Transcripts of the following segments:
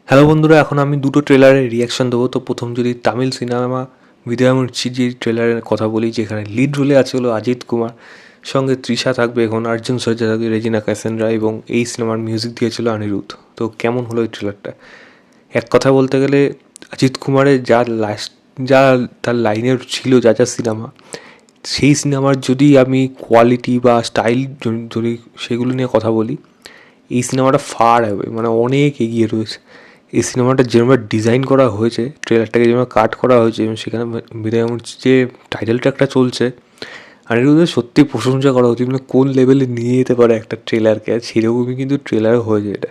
Hello বন্ধুরা, এখন আমি দুটো ট্রেলারের রিয়াকশন দেবো। তো প্রথম যদি তামিল সিনেমা বিদয়ামুর্চিজির ট্রেলারের কথা বলি, যেখানে লিড রোলে আছে হলো অজিত কুমার, সঙ্গে তৃষা থাকবে, এখন অর্জুন সর্জা থাকবে, রেজিনা ক্যাসেন্ড্রা, এবং এই সিনেমার মিউজিক দিয়েছিল অনিরুদ্ধ। তো কেমন হলো এই ট্রেলারটা? এক কথা বলতে গেলে অজিত কুমারের যা তার লাইনের ছিল, যা যা সিনেমা, সেই সিনেমার যদি আমি কোয়ালিটি বা স্টাইল যদি সেগুলো নিয়ে কথা বলি, এই সিনেমাটা ফার হবে, মানে অনেক এগিয়ে রয়েছে। এই সিনেমাটা যেরকম ডিজাইন করা হয়েছে, ট্রেলারটাকে যেরকম কাট করা হয়েছে, এবং সেখানে বিদায় যে টাইটেল ট্র্যাকটা চলছে, অনিরুদ্ধের সত্যি প্রশংসা করা উচিত। মানে কোন লেভেলে নিয়ে যেতে পারে একটা ট্রেলারকে, আর সেরকমই কিন্তু ট্রেলারও হয়েছে এটা।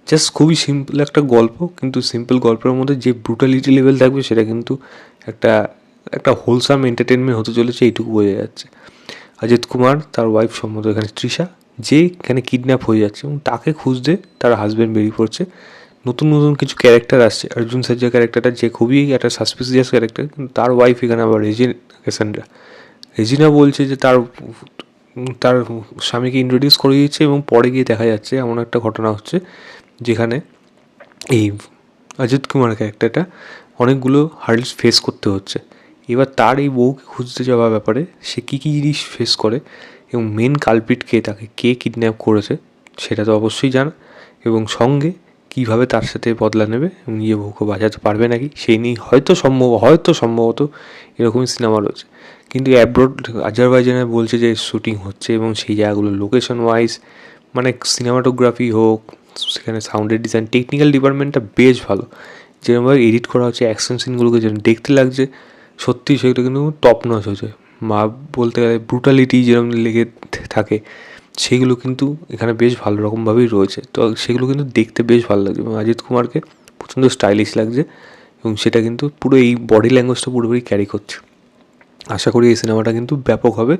জাস্ট খুবই সিম্পল একটা গল্প, কিন্তু সিম্পল গল্পের মধ্যে যে ব্রুটালিটি লেভেল থাকবে সেটা কিন্তু একটা একটা হোলসাম এন্টারটেনমেন্ট হতে চলেছে, এইটুকু বোঝা যাচ্ছে। অজিত কুমার, তার ওয়াইফ সম্মত এখানে তৃষা, যে এখানে কিডন্যাপ হয়ে যাচ্ছে এবং তাকে খুঁজতে তার হাজব্যান্ড বেরিয়ে পড়ছে। নতুন নতুন কিছু ক্যারেক্টার আসছে। অর্জুন সর্জা ক্যারেক্টারটা যে খুবই একটা সাসপিসিয়াস ক্যারেক্টার, কিন্তু তার ওয়াইফ এখানে আবার ক্যাসান্ড্রা। রেজিনা বলছে যে তার তার স্বামীকে ইন্ট্রোডিউস করে দিচ্ছে, এবং পরে গিয়ে দেখা যাচ্ছে এমন একটা ঘটনা হচ্ছে যেখানে এই অজিত কুমার ক্যারেক্টারটা অনেকগুলো হার্ডলস ফেস করতে হচ্ছে। এবার তার এই বউকে খুঁজতে যাওয়ার ব্যাপারে সে কী কী জিনিস ফেস করে, এবং মেন কালপিট কে, তাকে কে কিডন্যাপ করেছে সেটা তো অবশ্যই জানা, এবং সঙ্গে কীভাবে তার সাথে বদলা নেবে এবং নিজের বউকে বাঁচাতে পারবে নাকি, সেই নিয়েই হয়তো সম্ভবত এরকমই সিনেমা রয়েছে। কিন্তু অ্যাব্রোড আজারবাইজানে বলছে যে শ্যুটিং হচ্ছে, এবং সেই জায়গাগুলো লোকেশন ওয়াইজ, মানে সিনেমাটোগ্রাফি হোক, সেখানে সাউন্ডের ডিজাইন, টেকনিক্যাল ডিপার্টমেন্টটা বেশ ভালো। যেরকমভাবে এডিট করা হচ্ছে, অ্যাকশন সিনগুলোকে যেরকম দেখতে লাগছে, সত্যি সেগুলো কিন্তু টপ নচ হয়েছে। বলতে গেলে ব্রুটালিটি যেরকম লেগে থাকে, সেগুলো কিন্তু এখানে বেশ ভালো রকমভাবেই রয়েছে। তো সেগুলো কিন্তু দেখতে বেশ ভালো লাগছে, এবং অজিত কুমারকে প্রচণ্ড স্টাইলিশ লাগছে, এবং সেটা কিন্তু পুরো এই বডি ল্যাঙ্গুয়েজটা পুরোপুরি ক্যারি করছে। আশা করি এই সিনেমাটা কিন্তু ব্যাপক হবে।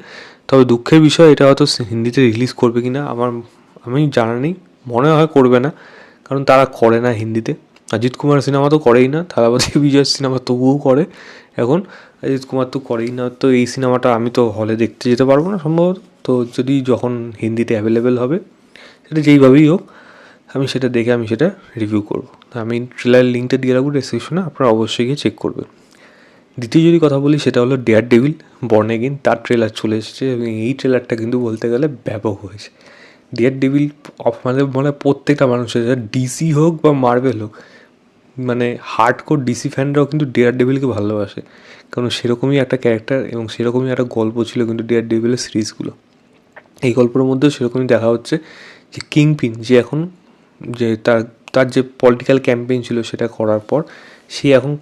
তবে দুঃখের বিষয়, এটা হয়তো হিন্দিতে রিলিজ করবে কি না আমি জানা নেই। মনে হয় করবে না, কারণ তারা করে না হিন্দিতে। অজিত কুমার সিনেমা তো করেই না, থালাপতি বিজয়ের সিনেমা তবুও করে এখন। অজিত কুমার তো করেই না, তো এই সিনেমাটা আমি তো হলে দেখতে যেতে পারবো না সম্ভবত। তো যদি যখন হিন্দিতে অ্যাভেলেবেল হবে, সেটা যেইভাবেই হোক, আমি সেটা দেখে আমি সেটা রিভিউ করবো। আমি ট্রেলার লিঙ্কটা দিয়ে রাখবো ডেসক্রিপশনে, আপনারা অবশ্যই গিয়ে চেক করবেন। দ্বিতীয় যদি কথা বলি, সেটা হলো ডেয়ার ডেভিল বর্ন এগেইন, তার ট্রেলার চলে এসেছে, এবং এই ট্রেলারটা কিন্তু বলতে গেলে ব্যাপক হয়েছে। ডেয়ার ডেভিল মানে প্রত্যেকটা মানুষের, ডিসি হোক বা মার্বেল হোক, মানে হার্ডকোর ডিসি ফ্যানরাও কিন্তু ডেয়ার ডেভিলকে ভালোবাসে, কারণ সেরকমই একটা ক্যারেক্টার এবং সেরকমই একটা গল্প ছিল কিন্তু ডেয়ার ডেভিলের সিরিজগুলো। এই গল্পের মধ্যেও সেরকমই দেখা হচ্ছে যে কিংপিন, যে এখন যে তার তার যে পলিটিক্যাল ক্যাম্পেইন ছিল সেটা করার পর সে এখন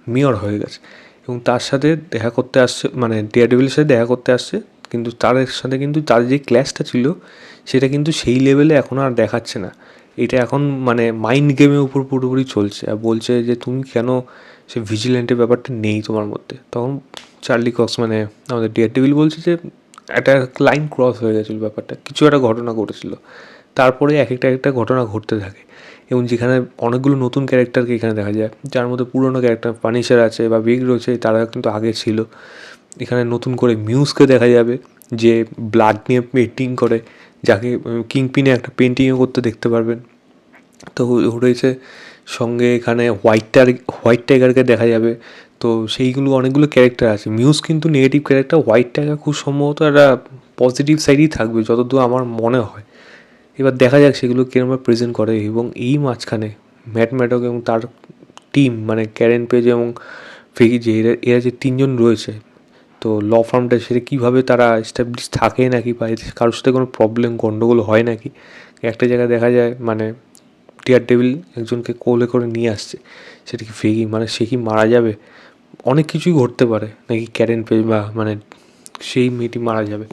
মেয়র হয়ে গেছে, এবং তার সাথে দেখা করতে আসছে, মানে ডেয়ারডেভিলের সাথে দেখা করতে আসছে। কিন্তু তার সাথে কিন্তু তার যে ক্ল্যাশটা ছিল, সেটা কিন্তু সেই লেভেলে এখন আর দেখাচ্ছে না। এটা এখন মানে মাইন্ড গেমের উপর পুরোপুরি চলছে, আর বলছে যে তুমি কেন সে ভিজিল্যান্টের ব্যাপারটা নেই তোমার মধ্যে। তখন চার্লি কক্স, মানে আমাদের ডেয়ারডেভিল, বলছে যে একটা লাইন ক্রস হয়ে গেছিলো, ব্যাপারটা কিছু একটা ঘটনা ঘটেছিল। তারপরে এক একটা ঘটনা ঘটতে থাকে, এবং যেখানে অনেকগুলো নতুন ক্যারেক্টারকে এখানে দেখা যায়, যার মধ্যে পুরোনো ক্যারেক্টার পানিশার আছে বা বিগ রয়েছে, তারা কিন্তু আগে ছিল। এখানে নতুন করে মিউজকে দেখা যাবে, যে ব্লাড নিয়ে পেন্টিং করে, যাকে কিংপিনে একটা পেন্টিংও করতে দেখতে পারবেন। তো রয়েছে সঙ্গে এখানে হোয়াইট টাইগারকে দেখা যাবে। তো সেইগুলো অনেকগুলো ক্যারেক্টার আছে। মিউজ কিন্তু নেগেটিভ ক্যারেক্টার, হোয়াইট টাইগার খুব সম্ভবত একটা পজিটিভ সাইডই থাকবে যতদূর আমার মনে হয়। এবার দেখা যাক সেগুলো কীরকমভাবে প্রেজেন্ট করে। এবং এই মাঝখানে ম্যাট ম্যাডক এবং তার টিম, মানে ক্যারেন পেজ এবং ফেগি, যে এরা যে তিনজন রয়েছে, তো ল ফার্মটা সেটা কীভাবে তারা এস্টাবলিশ থাকে নাকি, বা এদের কারোর সাথে কোনো প্রবলেম গণ্ডগোল হয় নাকি। একটা জায়গায় দেখা যায় মানে ডেয়ার ডেভিল একজনকে কোলে করে নিয়ে আসছে, সেটা কি ফেগি, মানে সে কি মারা যাবে, অনেক কিছুই ঘটতে পারে নাকি, ক্যারেন পেজ বা মানে সেই মেয়েটি মারা যাবে,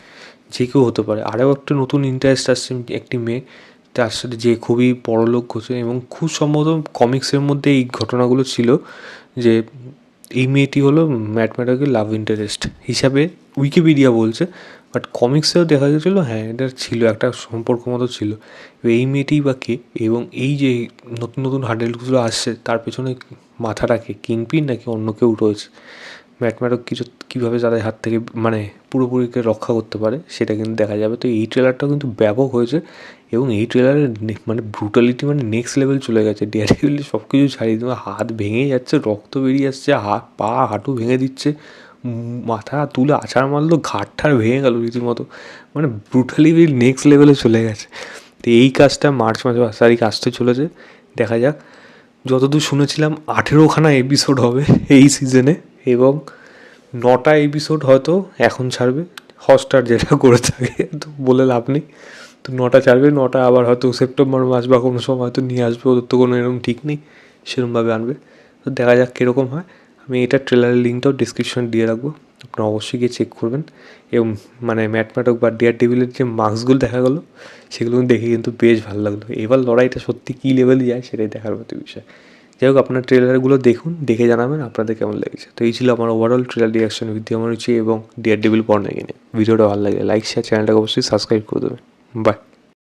যে কেউ হতে পারে। আরও একটা নতুন ইন্টারেস্ট আসছে, একটি মেয়ে, তার সাথে যে খুবই বড়লোক ঘটে, এবং খুব সম্ভবত কমিক্সের মধ্যে এই ঘটনাগুলো ছিল, যে এই মেয়েটি হলো ম্যাট ম্যাডকের লাভ ইন্টারেস্ট হিসাবে উইকিপিডিয়া বলছে। বাট কমিক্সেও দেখা গেছিলো, হ্যাঁ এটা ছিল, একটা সম্পর্ক মতো ছিল। এবার এই মেয়েটিই বা কে, এবং এই যে নতুন নতুন হার্ডেলগুলো আসছে, তার পেছনে মাথাটাকে কিংপিন নাকি অন্য কেউ রয়েছে, ম্যাট ম্যাডক কীভাবে তাদের হাত থেকে মানে পুরোপুরিকে রক্ষা করতে পারে সেটা কিন্তু দেখা যাবে। তো এই ট্রেলারটাও কিন্তু ব্যাপক হয়েছে এবং এই ট্রেলারের মানে ব্রুটালিটি মানে নেক্সট লেভেল চলে গেছে। ডেয়ারডেভিল সব কিছু ছাড়িয়ে দেবে, হাত ভেঙে যাচ্ছে, রক্ত বেরিয়ে আসছে, হাত পা হাঁটু ভেঙে দিচ্ছে, মাথা তুলে আছাড় মারলো, ঘাট ঠাড় ভেঙে গেল রীতিমতো, মানে ব্রুটালিটি নেক্সট লেভেলে চলে গেছে। তো এই কাজটা মার্চ মাসে 5 তারিখ আসতে চলেছে, দেখা যাক। যতদূর শুনেছিলাম 18খানা এপিসোড হবে এই সিজনে এবং 9টা এপিসোড হয়তো এখন ছাড়বে, হটস্টার যেটা করে থাকে, তো বলে লাভ নেই। তো 9টা ছাড়বে, 9টা আবার হয়তো সেপ্টেম্বর মাস বা কোনো সময় হয়তো নিয়ে আসবে, ওদের তো কোনো এরকম ঠিক নেই, সেরকমভাবে আনবে। তো দেখা যাক কীরকম হয়। আমি এটার ট্রেলারের লিঙ্কটাও ডিসক্রিপশনে দিয়ে রাখবো, আপনারা অবশ্যই গিয়ে চেক করবেন। এবং মানে ম্যাট ম্যাডক বা ডেয়ারডেভিলের যে মাস্কগুলো দেখা গেলো সেগুলো দেখে কিন্তু বেশ ভালো লাগলো। এবার লড়াইটা সত্যি কী লেভেলে যায় সেটাই দেখার মতো বিষয়। যাই হোক, আপনার ট্রেলারগুলো দেখুন, দেখে জানাবেন আপনাদের কেমন লেগেছে। তো এই ছিল আমার ওভারঅল ট্রেলার রিয়াকশন উইথ আমার রুচি এবং ডেয়ারডেভিল বর্ণাকে নিয়ে। ভিডিওটা ভালো লাগে লাইক শেয়ার, চ্যানেলটাকে অবশ্যই সাবস্ক্রাইব করে দেবেন। বাই।